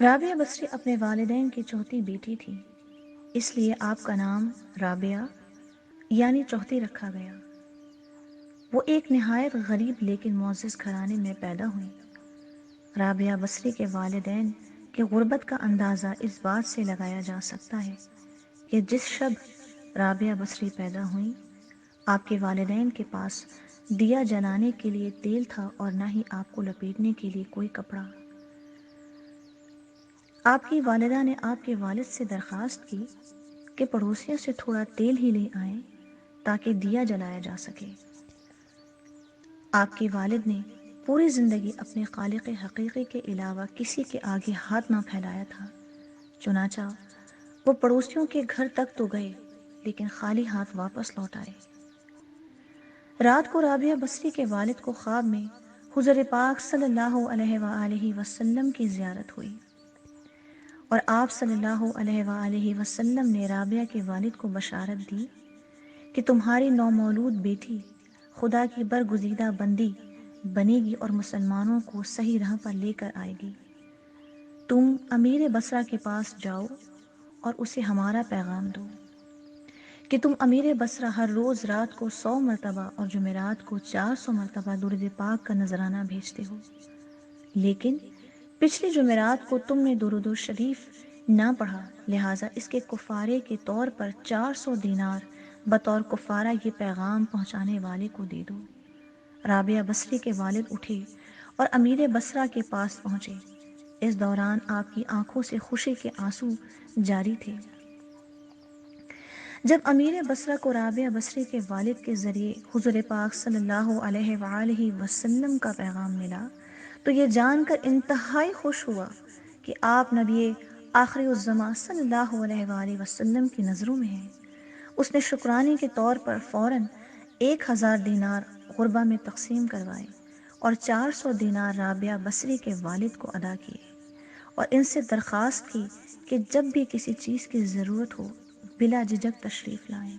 رابعہ بصری اپنے والدین کی چوتھی بیٹی تھی، اس لیے آپ کا نام رابعہ یعنی چوتھی رکھا گیا۔ وہ ایک نہایت غریب لیکن معزز گھرانے میں پیدا ہوئیں۔ رابعہ بصری کے والدین کی غربت کا اندازہ اس بات سے لگایا جا سکتا ہے کہ جس شب رابعہ بصری پیدا ہوئیں، آپ کے والدین کے پاس دیا جلانے کے لیے تیل تھا اور نہ ہی آپ کو لپیٹنے کے لیے کوئی کپڑا۔ آپ کی والدہ نے آپ کے والد سے درخواست کی کہ پڑوسیوں سے تھوڑا تیل ہی لے آئیں تاکہ دیا جلایا جا سکے۔ آپ کے والد نے پوری زندگی اپنے خالق حقیقی کے علاوہ کسی کے آگے ہاتھ نہ پھیلایا تھا، چنانچہ وہ پڑوسیوں کے گھر تک تو گئے لیکن خالی ہاتھ واپس لوٹ آئے۔ رات کو رابعہ بصری کے والد کو خواب میں حضور پاک صلی اللہ علیہ وآلہ وسلم کی زیارت ہوئی اور آپ صلی اللہ علیہ وآلہ وسلم نے رابعہ کے والد کو بشارت دی کہ تمہاری نومولود بیٹی خدا کی برگزیدہ بندی بنے گی اور مسلمانوں کو صحیح راہ پر لے کر آئے گی۔ تم امیر بصرہ کے پاس جاؤ اور اسے ہمارا پیغام دو کہ تم امیر بصرہ ہر روز رات کو 100 مرتبہ اور جمعرات کو 400 مرتبہ درود پاک کا نذرانہ بھیجتے ہو، لیکن پچھلی جمعرات کو تم نے درود شریف نہ پڑھا، لہٰذا اس کے کفارے کے طور پر 400 دینار بطور کفارہ یہ پیغام پہنچانے والے کو دے دو۔ رابعہ بصری کے والد اٹھے اور امیر بصرہ کے پاس پہنچے۔ اس دوران آپ کی آنکھوں سے خوشی کے آنسو جاری تھے۔ جب امیر بصرہ کو رابعہ بصری کے والد کے ذریعے حضور پاک صلی اللہ علیہ وآلہ وسلم کا پیغام ملا تو یہ جان کر انتہائی خوش ہوا کہ آپ نبی آخری الزماں صلی اللہ علیہ وآلہ وسلم کی نظروں میں ہیں۔ اس نے شکرانے کے طور پر فوراً 1000 دینار غربہ میں تقسیم کروائے اور 400 دینار رابعہ بصری کے والد کو ادا کیے اور ان سے درخواست کی کہ جب بھی کسی چیز کی ضرورت ہو بلا جھجک تشریف لائیں۔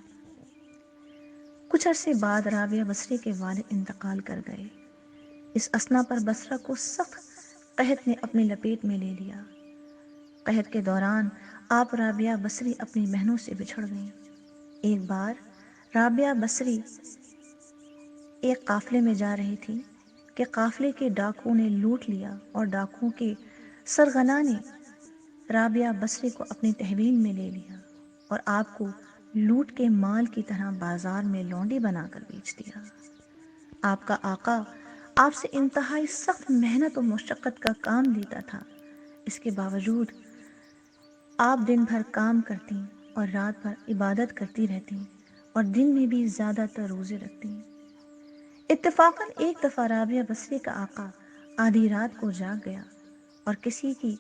کچھ عرصے بعد رابعہ بصری کے والد انتقال کر گئے۔ اس اثنا پر بصرہ کو سخت قحط نے اپنی لپیٹ میں لے لیا۔ قحط کے دوران آپ رابعہ بصری اپنی بہنوں سے بچھڑ گئیں۔ ایک بار رابعہ بصری ایک قافلے میں جا رہی تھی کہ قافلے کے ڈاکو نے لوٹ لیا اور ڈاکوؤں کے سرغنہ نے رابعہ بصری کو اپنی تحویل میں لے لیا اور آپ کو لوٹ کے مال کی طرح بازار میں لونڈی بنا کر بیچ دیا۔ آپ کا آقا آپ سے انتہائی سخت محنت و مشقت کا کام لیتا تھا، اس کے باوجود آپ دن بھر کام کرتی اور رات بھر عبادت کرتی رہتی اور دن میں بھی زیادہ تر روزے رکھتی۔ اتفاقاً ایک دفعہ رابعہ بصری کا آقا آدھی رات کو جاگ گیا اور کسی کی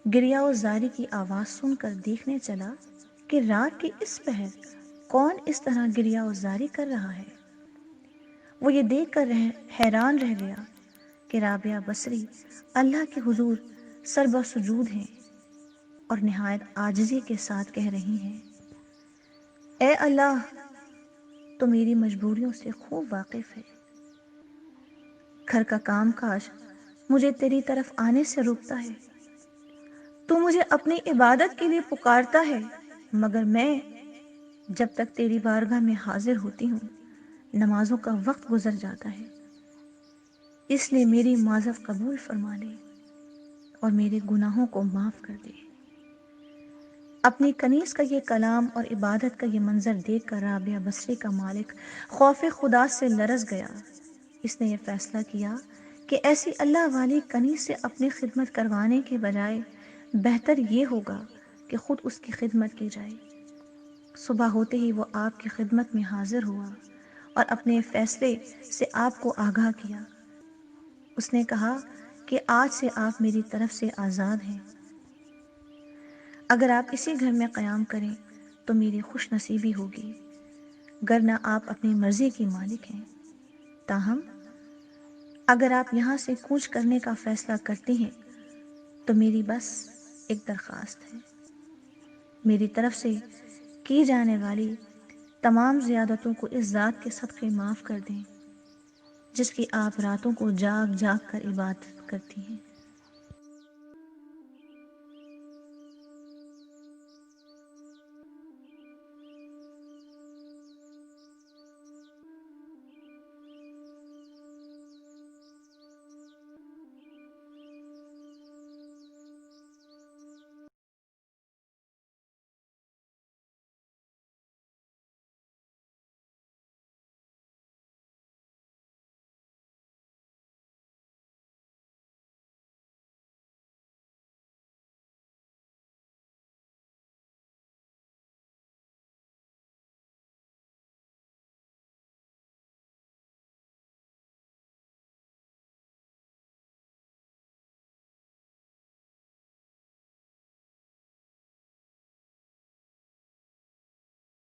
گریہ و زاری کی آواز سن کر دیکھنے چلا کہ رات کے اس پہر کون اس طرح گریہ و زاری کر رہا ہے۔ وہ یہ دیکھ کر حیران رہ گیا کہ رابعہ بصری اللہ کے حضور سربہ سجود ہیں اور نہایت عاجزی کے ساتھ کہہ رہی ہیں، اے اللہ، تو میری مجبوریوں سے خوب واقف ہے۔ گھر کا کام کاج مجھے تیری طرف آنے سے روکتا ہے، تو مجھے اپنی عبادت کے لیے پکارتا ہے، مگر میں جب تک تیری بارگاہ میں حاضر ہوتی ہوں نمازوں کا وقت گزر جاتا ہے، اس لیے میری معذرت قبول فرما لے اور میرے گناہوں کو معاف کر دے۔ اپنی کنیز کا یہ کلام اور عبادت کا یہ منظر دیکھ کر رابعہ بصری کا مالک خوف خدا سے لرز گیا۔ اس نے یہ فیصلہ کیا کہ ایسی اللہ والی کنیز سے اپنی خدمت کروانے کے بجائے بہتر یہ ہوگا کہ خود اس کی خدمت کی جائے۔ صبح ہوتے ہی وہ آپ کی خدمت میں حاضر ہوا اور اپنے فیصلے سے آپ کو آگاہ کیا۔ اس نے کہا کہ آج سے آپ میری طرف سے آزاد ہیں۔ اگر آپ اسی گھر میں قیام کریں تو میری خوش نصیبی ہوگی، گرنہ آپ اپنی مرضی کی مالک ہیں۔ تاہم اگر آپ یہاں سے کوچ کرنے کا فیصلہ کرتے ہیں تو میری بس ایک درخواست ہے، میری طرف سے کی جانے والی تمام زیادتوں کو اس ذات کے صدقے معاف کر دیں جس کی آپ راتوں کو جاگ جاگ کر عبادت کرتی ہیں۔